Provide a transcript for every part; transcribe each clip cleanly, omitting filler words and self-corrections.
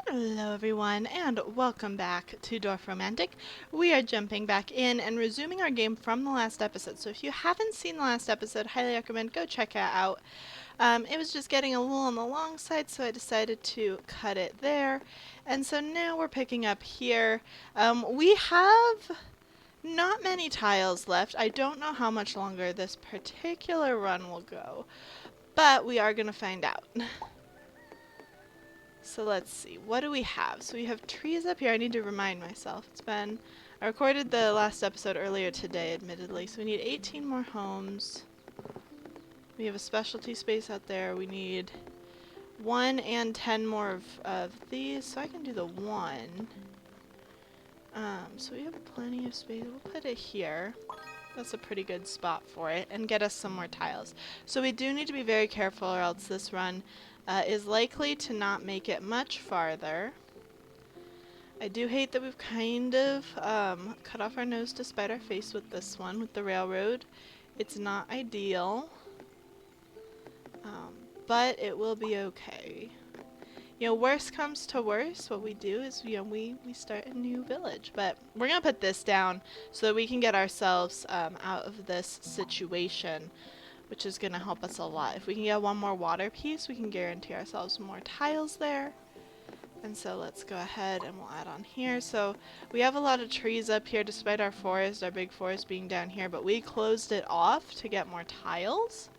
Hello everyone, and welcome back to Dorfromantik. We are jumping back in and resuming our game from the last episode. So if you haven't seen the last episode, highly recommend go check it out. It was just getting a little on the long side, so I decided to cut it there. And so now we're picking up here. We have not many tiles left. I don't know how much longer this particular run will go, but we are going to find out. So let's see, what do we have? So we have trees up here. I need to remind myself. I recorded the last episode earlier today, admittedly. So we need 18 more homes. We have a specialty space out there. We need 1 and 10 more of these. So I can do the 1. So we have plenty of space. We'll put it here. That's a pretty good spot for it, and get us some more tiles. So we do need to be very careful, or else this run is likely to not make it much farther. I do hate that we've kind of cut off our nose to spite our face with this one, with the railroad. It's not ideal, but it will be okay. You know, worst comes to worst, what we do is, we start a new village. But we're going to put this down so that we can get ourselves out of this situation, which is going to help us a lot. If we can get one more water piece, we can guarantee ourselves more tiles there. And so let's go ahead and we'll add on here. So we have a lot of trees up here despite our forest, our big forest being down here, but we closed it off to get more tiles.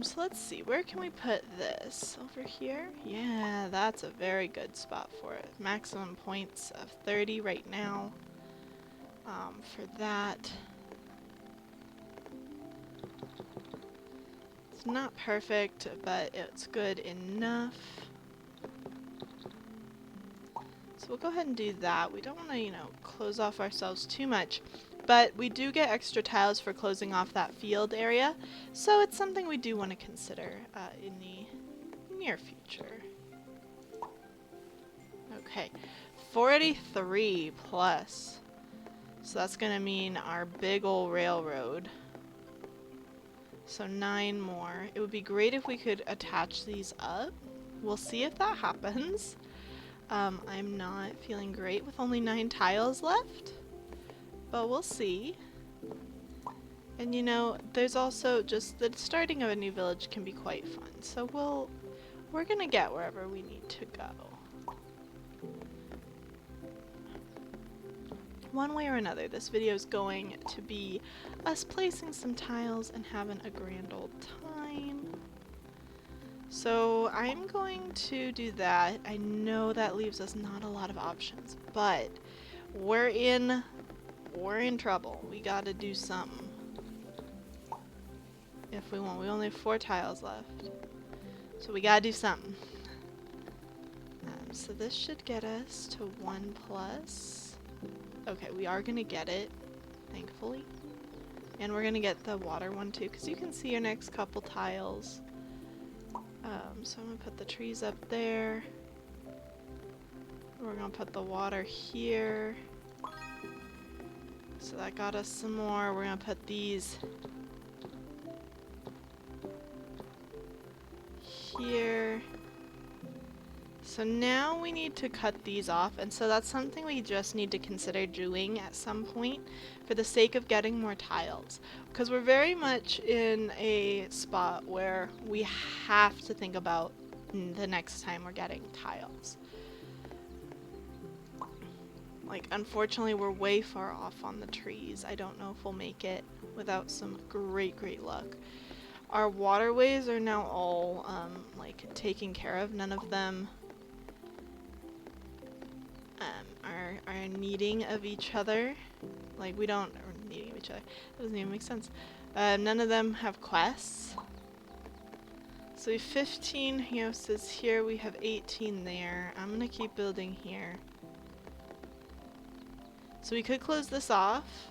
So let's see, where can we put this? Over here? Yeah, that's a very good spot for it. Maximum points of 30 right now. For that. It's not perfect, but it's good enough. So we'll go ahead and do that. We don't want to, close off ourselves too much. But we do get extra tiles for closing off that field area, so it's something we do want to consider in the near future. Okay, 43 plus. So that's going to mean our big ol' railroad. So 9 more. It would be great if we could attach these up. We'll see if that happens. I'm not feeling great with only 9 tiles left. But we'll see. And there's also just the starting of a new village can be quite fun. So we're gonna get wherever we need to go. One way or another, this video is going to be us placing some tiles and having a grand old time. So I'm going to do that. I know that leaves us not a lot of options, but we're in trouble. We gotta do something. If we want. We only have 4 tiles left. So we gotta do something. So this should get us to 1 plus. Okay, we are gonna get it, thankfully. And we're gonna get the water one too, because you can see your next couple tiles. So I'm gonna put the trees up there. We're gonna put the water here. So that got us some more. We're gonna put these here. So now we need to cut these off, and so that's something we just need to consider doing at some point for the sake of getting more tiles. Because we're very much in a spot where we have to think about the next time we're getting tiles. Like, unfortunately, we're way far off on the trees. I don't know if we'll make it without some great luck. Our waterways are now all, taken care of. None of them are needing of each other. Like, we don't, or needing of each other. That doesn't even make sense. None of them have quests. So we have 15 houses here. We have 18 there. I'm gonna keep building here. So we could close this off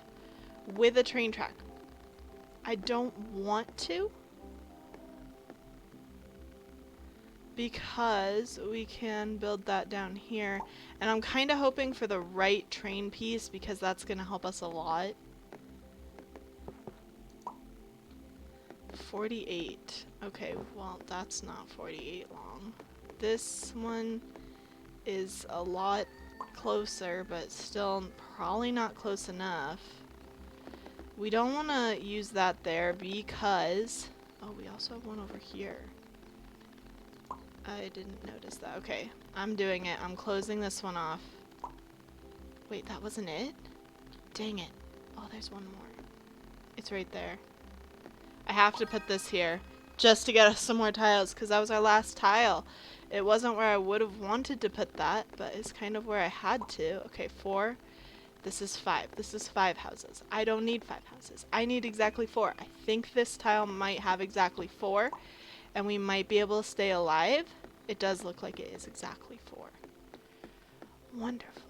with a train track. I don't want to, because we can build that down here. And I'm kind of hoping for the right train piece, because that's going to help us a lot. 48. Okay, well, that's not 48 long. This one is a lot closer, but still probably not close enough. We don't want to use that there because... Oh, we also have one over here. I didn't notice that. Okay, I'm doing it. I'm closing this one off. Wait, that wasn't it? Dang it. Oh, there's one more. It's right there. I have to put this here just to get us some more tiles because that was our last tile. It wasn't where I would have wanted to put that, but it's kind of where I had to. Okay, 4. This is 5. This is 5 houses. I don't need 5 houses. I need exactly 4. I think this tile might have exactly 4, and we might be able to stay alive. It does look like it is exactly 4. Wonderful.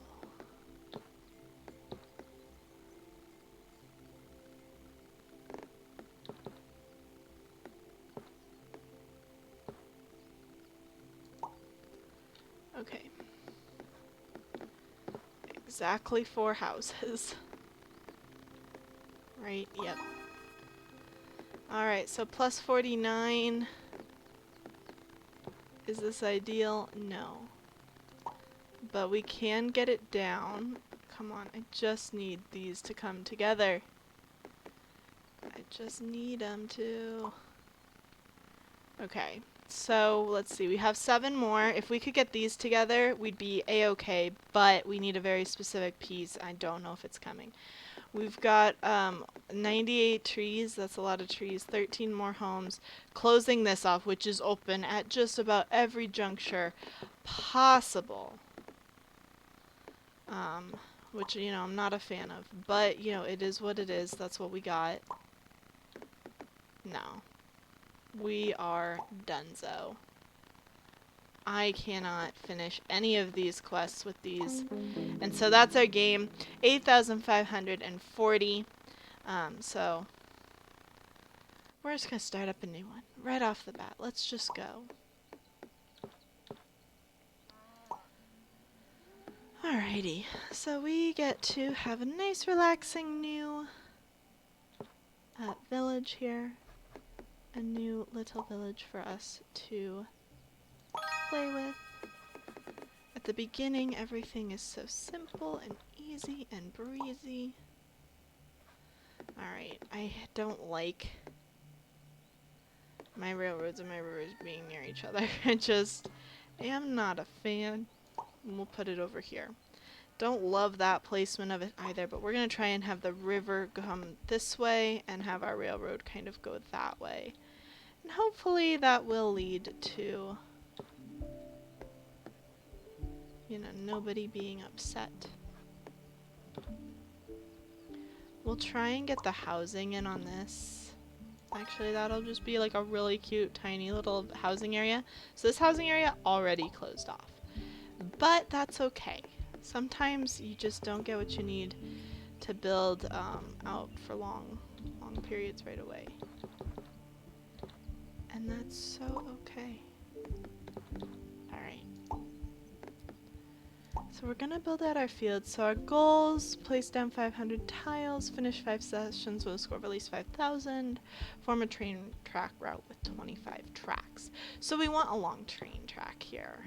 Okay. Exactly 4 houses. Right, yep. Alright, so plus 49. Is this ideal? No. But we can get it down. Come on, I just need these to come together. I just need them to. Okay, so let's see. We have 7 more. If we could get these together, we'd be a-okay, but we need a very specific piece. I don't know if it's coming. We've got 98 trees. That's a lot of trees. 13 more homes. Closing this off, which is open at just about every juncture possible. Which, you know, I'm not a fan of. But, you know, it is what it is. That's what we got. No. We are donezo. I cannot finish any of these quests with these. And so that's our game. 8,540. So we're just going to start up a new one. Right off the bat. Let's just go. Alrighty. So we get to have a nice relaxing new village here. A new little village for us to play with. At the beginning, everything is so simple and easy and breezy. Alright, I don't like my railroads and my rivers being near each other. I just am not a fan. And we'll put it over here. Don't love that placement of it either, but we're going to try and have the river come this way and have our railroad kind of go that way. And hopefully that will lead to, you know, nobody being upset. We'll try and get the housing in on this. Actually, that'll just be like a really cute, tiny little housing area. So this housing area already closed off. But that's okay. Sometimes you just don't get what you need to build out for long periods right away. And that's so okay. Alright. So we're gonna build out our field. So our goals: place down 500 tiles, finish 5 sessions with a score of at least 5,000, form a train track route with 25 tracks. So we want a long train track here.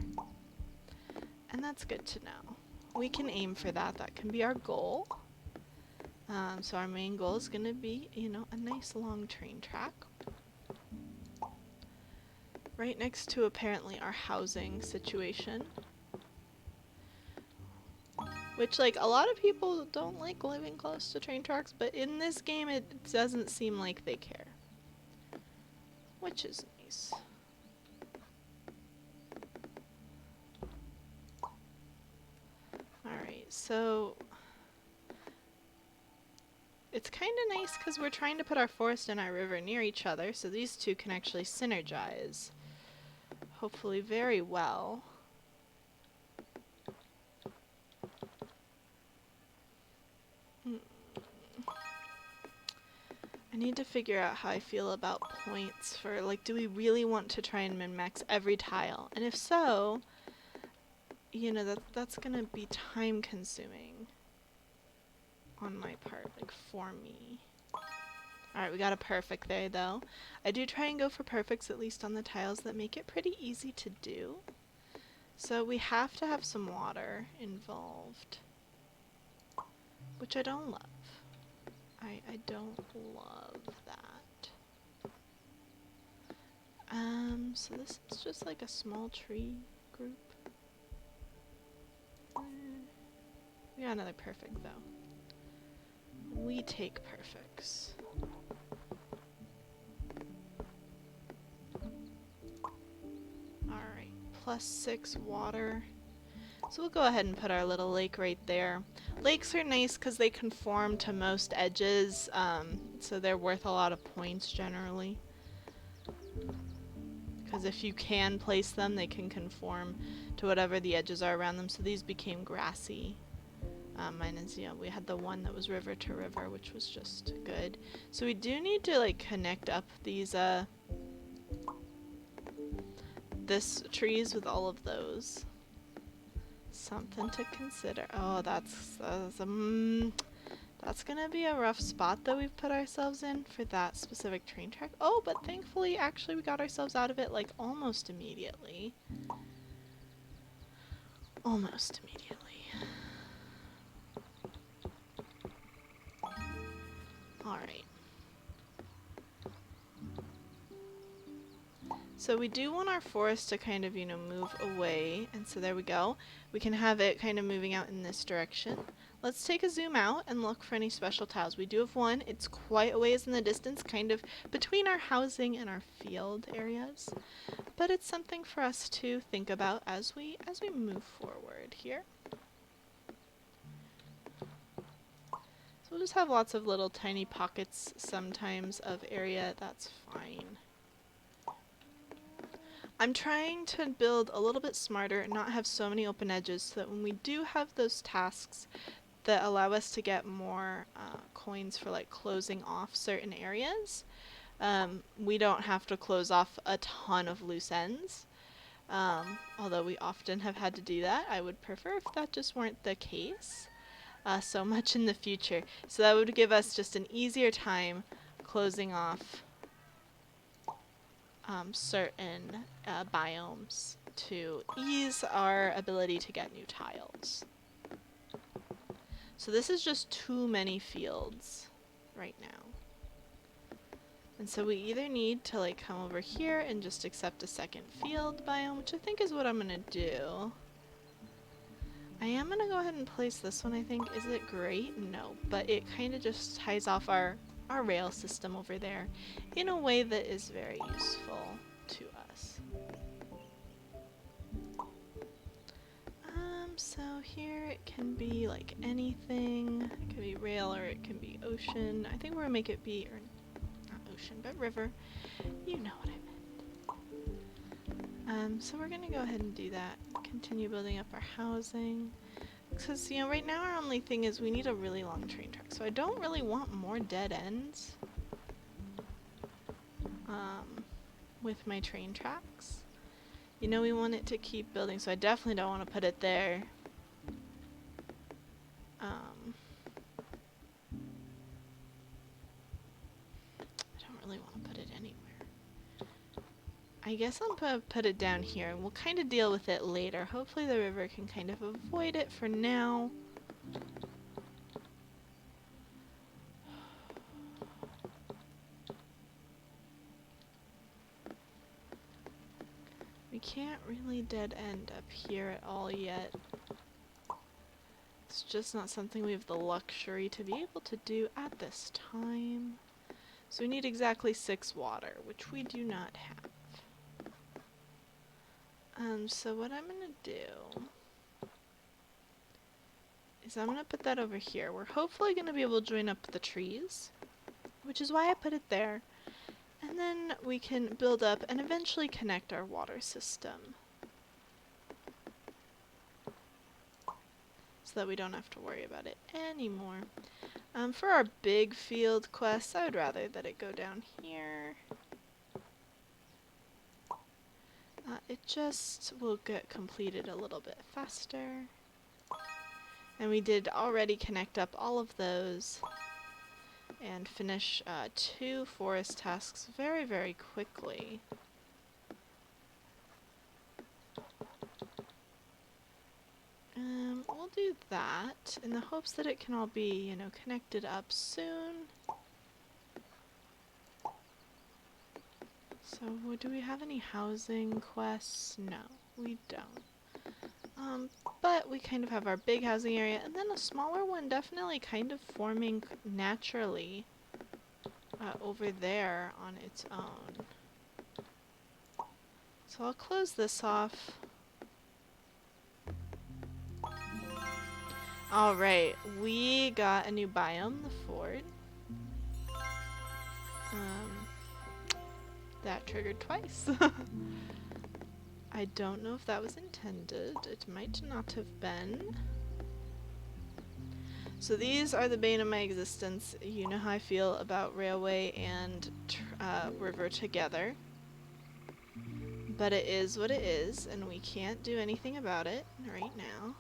And that's good to know. We can aim for that. That can be our goal. So our main goal is gonna be, you know, a nice long train track. Right next to apparently our housing situation. Which, like, a lot of people don't like living close to train tracks, but in this game it doesn't seem like they care. Which is nice. Alright, so it's kind of nice because we're trying to put our forest and our river near each other, so these two can actually synergize. Hopefully very well. I need to figure out how I feel about points for, like, do we really want to try and min-max every tile? And if so, you know, that's gonna be time consuming on my part, like, for me. Alright, we got a perfect there though. I do try and go for perfects at least on the tiles that make it pretty easy to do. So we have to have some water involved, which I don't love. I don't love that. So this is just like a small tree group. We got another perfect though. We take perfects. Alright, +6 water. So we'll go ahead and put our little lake right there. Lakes are nice because they conform to most edges, so they're worth a lot of points generally. Because if you can place them, they can conform to whatever the edges are around them. So these became grassy. Mine is, we had the one that was river to river, which was just good. So we do need to like connect up these this trees with all of those. Something to consider. Oh, that's gonna be a rough spot that we've put ourselves in for that specific train track. Oh, but thankfully, actually, we got ourselves out of it like almost immediately. Almost immediately. Alright. So we do want our forest to kind of, move away. And so there we go. We can have it kind of moving out in this direction. Let's take a zoom out and look for any special tiles. We do have one. It's quite a ways in the distance, kind of between our housing and our field areas. But it's something for us to think about as we move forward here. So we'll just have lots of little tiny pockets sometimes of area. That's fine. I'm trying to build a little bit smarter and not have so many open edges so that when we do have those tasks that allow us to get more coins for like closing off certain areas, we don't have to close off a ton of loose ends. Although we often have had to do that. I would prefer if that just weren't the case so much in the future. So that would give us just an easier time closing off certain biomes to ease our ability to get new tiles. So this is just too many fields right now. And so we either need to like come over here and just accept a second field biome, which I think is what I'm gonna do. I am gonna go ahead and place this one, I think. Is it great? No, but it kind of just ties off our rail system over there in a way that is very useful to us. So here it can be like anything. It can be rail or it can be ocean. I think we're gonna make it be, or not ocean, but river. You know what I meant. So we're gonna go ahead and do that. Continue building up our housing. Because, right now our only thing is we need a really long train track. So I don't really want more dead ends with my train tracks. We want it to keep building, so I definitely don't want to put it there. I don't really want to put it anywhere. I guess I'm going to put it down here, and we'll kind of deal with it later. Hopefully the river can kind of avoid it for now. We can't really dead end up here at all yet. It's just not something we have the luxury to be able to do at this time. So we need exactly 6 water, which we do not have. So what I'm gonna do is I'm gonna put that over here. We're hopefully gonna be able to join up the trees, which is why I put it there. And then we can build up and eventually connect our water system. So that we don't have to worry about it anymore. For our big field quests, I would rather that it go down here. It just will get completed a little bit faster. And we did already connect up all of those. and finish 2 forest tasks very, very quickly. We'll do that in the hopes that it can all be, you know, connected up soon. So, do we have any housing quests? No, we don't. But we kind of have our big housing area, and then a smaller one definitely kind of forming naturally over there on its own. So I'll close this off. Alright, we got a new biome, the Ford. That triggered twice. I don't know if that was intended. It might not have been. So these are the bane of my existence. You know how I feel about railway and river together. But it is what it is, and we can't do anything about it right now.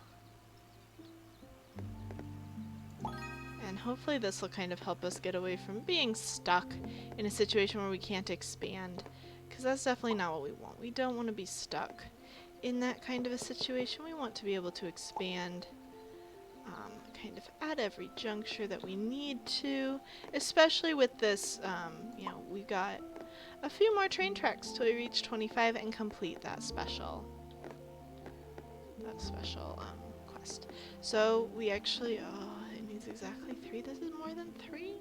And hopefully this will kind of help us get away from being stuck in a situation where we can't expand. Because that's definitely not what we want. We don't want to be stuck in that kind of a situation. We want to be able to expand kind of at every juncture that we need to. Especially with this, you know, we've got a few more train tracks till we reach 25 and complete that special quest. So we actually, it needs exactly 3. This is more than 3?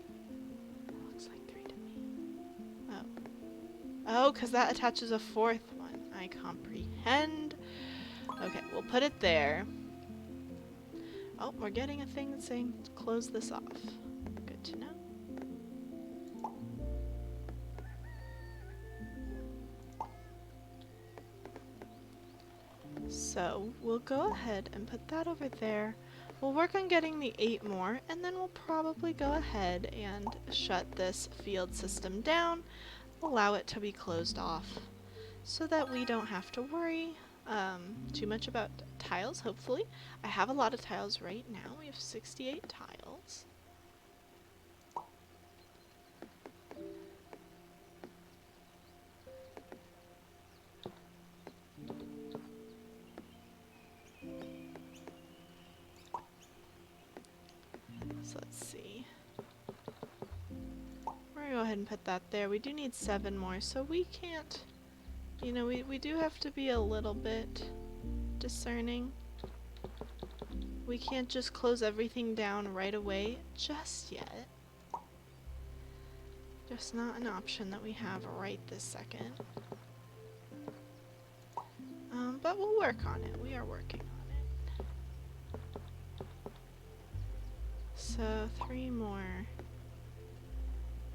Looks like 3 to me. Oh, because that attaches a 4th one. I comprehend. Okay, we'll put it there. Oh, we're getting a thing that's saying close this off. Good to know. So we'll go ahead and put that over there. We'll work on getting the 8 more, and then we'll probably go ahead and shut this field system down, allow it to be closed off, so that we don't have to worry too much about tiles, hopefully. I have a lot of tiles right now. We have 68 tiles. So let's see. We're gonna go ahead and put that there. We do need 7 more, so we can't, you know, we do have to be a little bit discerning. We can't just close everything down right away just yet. Just not an option that we have right this second. But we'll work on it. We are working on it. So 3 more.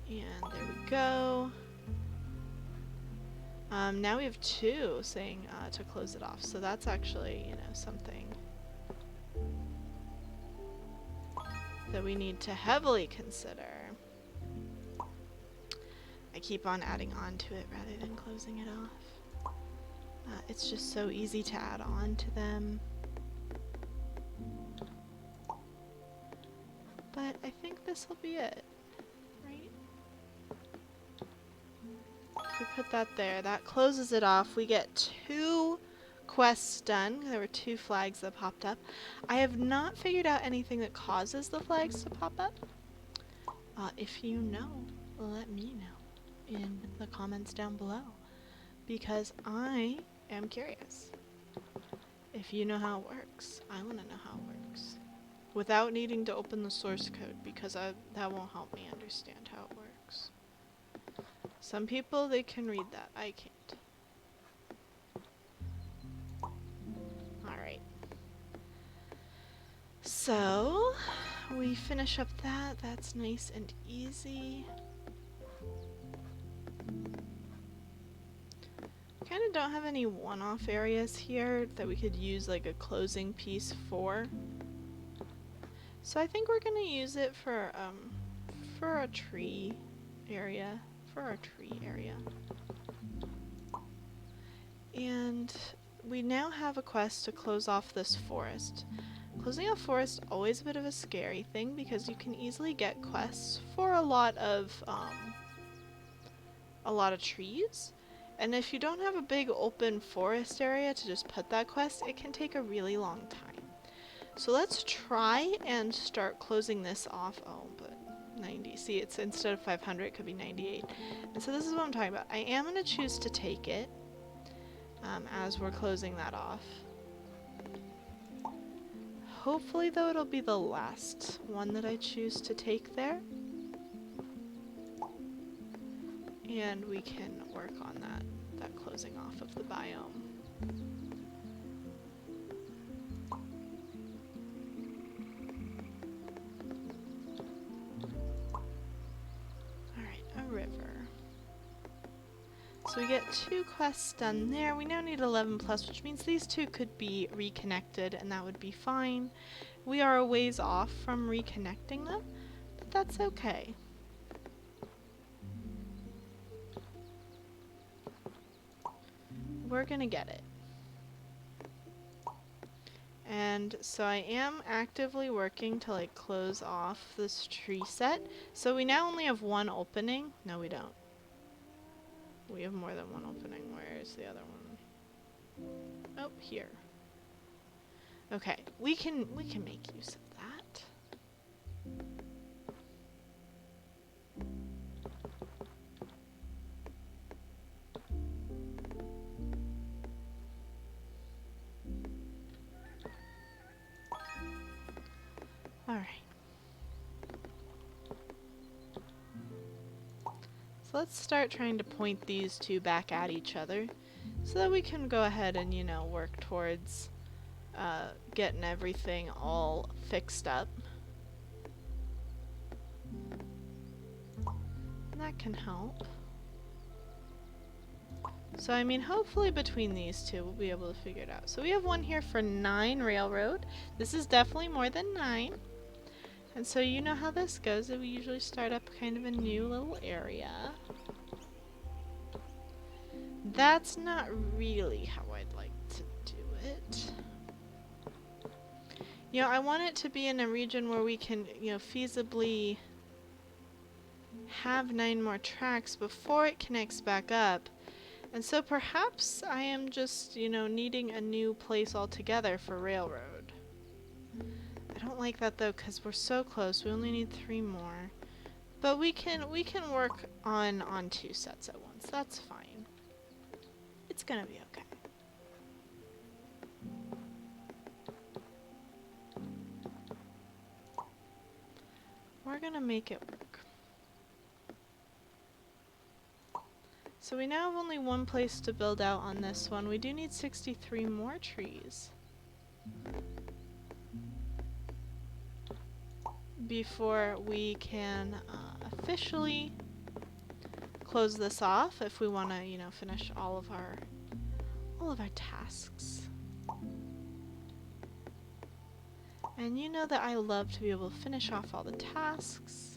And there we go. Now we have 2 saying to close it off. So that's actually, you know, something that we need to heavily consider. I keep on adding on to it rather than closing it off. It's just so easy to add on to them. But I think this will be it, right? If we put that there, that closes it off. We get 2 quests done. There were 2 flags that popped up. I have not figured out anything that causes the flags to pop up. If you know, let me know in the comments down below, because I am curious. If you know how it works, I want to know how it works. Without needing to open the source code, because that won't help me understand how it works. Some people, they can read that. I can't. Alright. So, we finish up that. That's nice and easy. Kind of don't have any one-off areas here that we could use like a closing piece for. So I think we're gonna use it for a tree area. For our tree area. And we now have a quest to close off this forest. Closing off forest, always a bit of a scary thing because you can easily get quests for a lot of trees. And if you don't have a big open forest area to just put that quest, it can take a really long time. So let's try and start closing this off. Oh, but 90. See, it's instead of 500, it could be 98. And so this is what I'm talking about. I am going to choose to take it as we're closing that off. Hopefully, though, it'll be the last one that I choose to take there. And we can work on that closing off of the biome. Alright, a river. So we get 2 quests done there. We now need 11 plus, which means these 2 could be reconnected, and that would be fine. We are a ways off from reconnecting them, but that's okay. We're gonna get it. And so I am actively working to like close off this tree set. So we now only have 1 opening. No, we don't. We have more than 1 opening. Where is the other one? Oh, here. Okay, we can make use of that. All right. So let's start trying to point these 2 back at each other so that we can go ahead and, you know, work towards getting everything all fixed up. And that can help. So, I mean, hopefully between these 2 we'll be able to figure it out. So we have 1 here for 9 railroad. This is definitely more than 9. And so you know how this goes. We usually start up kind of a new little area. That's not really how I'd like to do it. You know, I want it to be in a region where we can, you know, feasibly have 9 more tracks before it connects back up. And so perhaps I am just, you know, needing a new place altogether for railroad. I don't like that though, because we're so close. We only need 3 more. But we can work on 2 sets at once. That's fine. It's gonna be okay. We're gonna make it work. So we now have only 1 place to build out on this one. We do need 63 more trees before we can officially close this off if we want to, you know, finish all of our tasks. And you know that I love to be able to finish off all the tasks.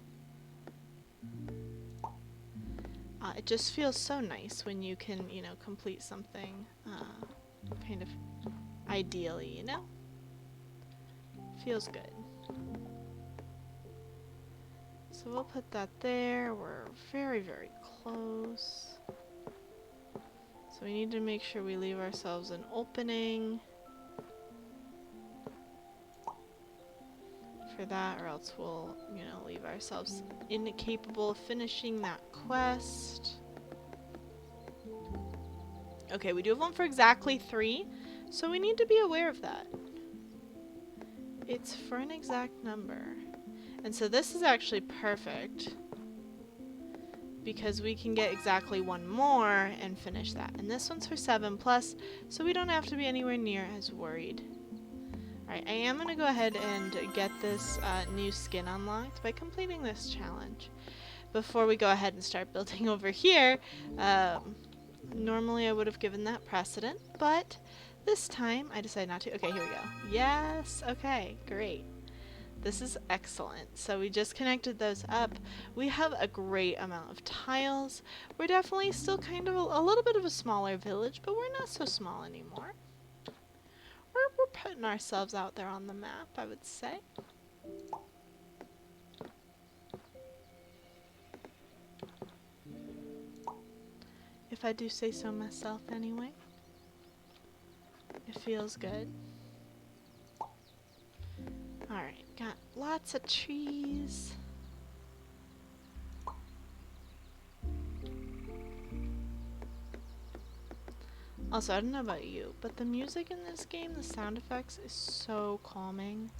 It just feels so nice when you can, you know, complete something kind of ideally, you know? Feels good. So we'll put that there. We're very, very close. So we need to make sure we leave ourselves an opening for that, or else we'll, you know, leave ourselves incapable of finishing that quest. Okay, we do have one for exactly 3, so we need to be aware of that. It's for an exact number. And so this is actually perfect because we can get exactly 1 more and finish that. And this one's for 7 plus, so we don't have to be anywhere near as worried. Alright, I am going to go ahead and get this new skin unlocked by completing this challenge. Before we go ahead and start building over here, normally I would have given that precedent, but this time I decided not to. Okay, here we go. Yes, okay, great. This is excellent. So we just connected those up. We have a great amount of tiles. We're definitely still kind of a little bit of a smaller village, but we're not so small anymore. We're putting ourselves out there on the map, I would say. If I do say so myself anyway. It feels good. Alright, got lots of trees. Also, I don't know about you, but the music in this game, the sound effects, is so calming.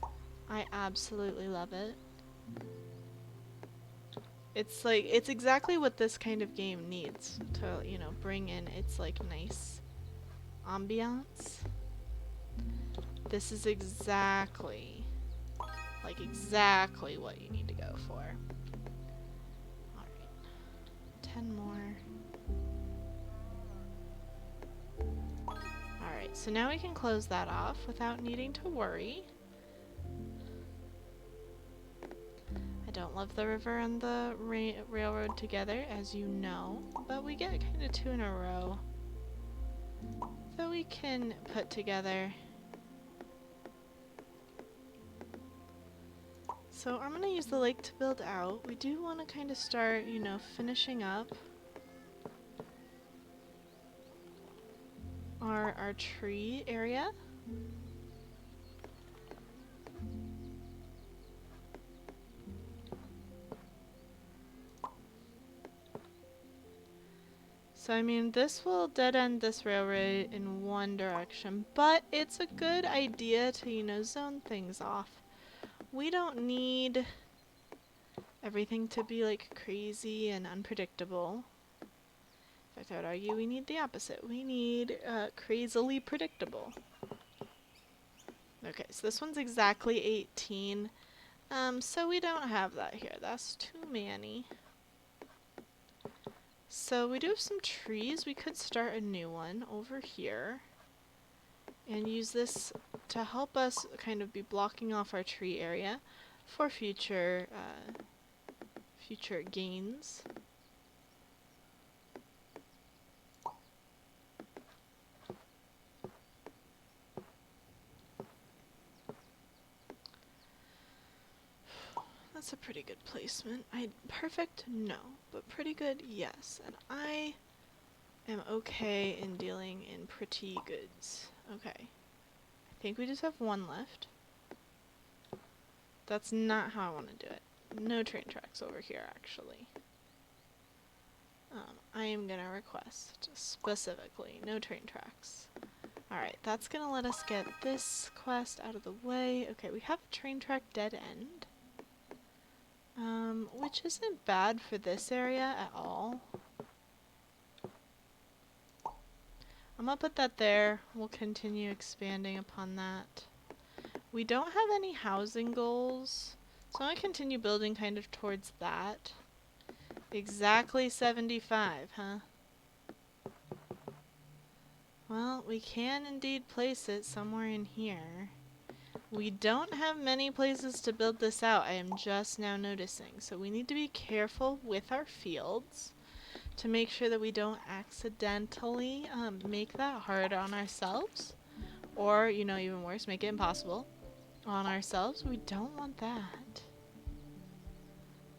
I absolutely love it. It's like, it's exactly what this kind of game needs to, you know, bring in its like nice ambiance. This is exactly, like exactly what you need to go for. Alright, 10 more. Alright, so now we can close that off without needing to worry. I don't love the river and the railroad together, as you know, but we get kind of 2 in a row that we can put together. So I'm going to use the lake to build out. We do want to kind of start, you know, finishing up our tree area. So I mean, this will dead end this railroad in one direction, but it's a good idea to, you know, zone things off. We don't need everything to be like crazy and unpredictable. In fact, I would argue we need the opposite. We need crazily predictable. Okay, so this one's exactly 18. So we don't have that here. That's too many. So we do have some trees. We could start a new one over here and use this to help us kind of be blocking off our tree area for future gains. That's a pretty good placement. Perfect? No. But pretty good? Yes. And I am okay in dealing in pretty goods. Okay. I think we just have one left. That's not how I want to do it. No train tracks over here, actually. I am going to request specifically no train tracks. Alright, that's going to let us get this quest out of the way. Okay, we have a train track dead end. Which isn't bad for this area at all. I'm gonna put that there. We'll continue expanding upon that. We don't have any housing goals, so I'm gonna continue building kind of towards that. Exactly 75, huh? Well, we can indeed place it somewhere in here. We don't have many places to build this out, I am just now noticing. So we need to be careful with our fields to make sure that we don't accidentally make that hard on ourselves. Or, you know, even worse, make it impossible on ourselves. We don't want that.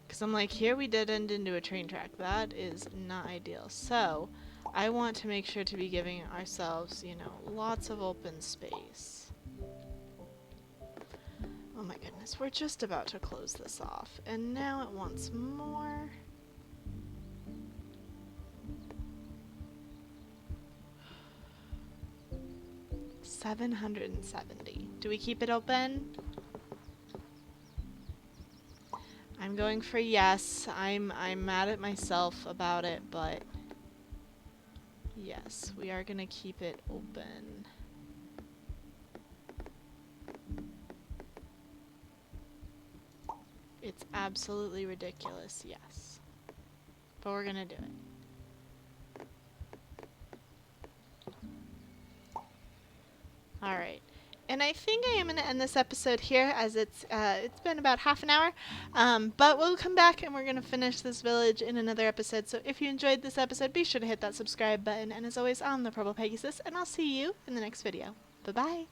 Because I'm like, here we did end into a train track. That is not ideal. So I want to make sure to be giving ourselves, you know, lots of open space. Oh my goodness, we're just about to close this off, and now it wants more. $770. Do we keep it open? I'm going for yes. I'm mad at myself about it, but yes, we are gonna keep it open. It's absolutely ridiculous, yes. But we're gonna do it. Alright. And I think I am going to end this episode here, as it's been about half an hour. But we'll come back and we're going to finish this village in another episode. So if you enjoyed this episode, be sure to hit that subscribe button. And as always, I'm the Purple Pegasus, and I'll see you in the next video. Bye-bye.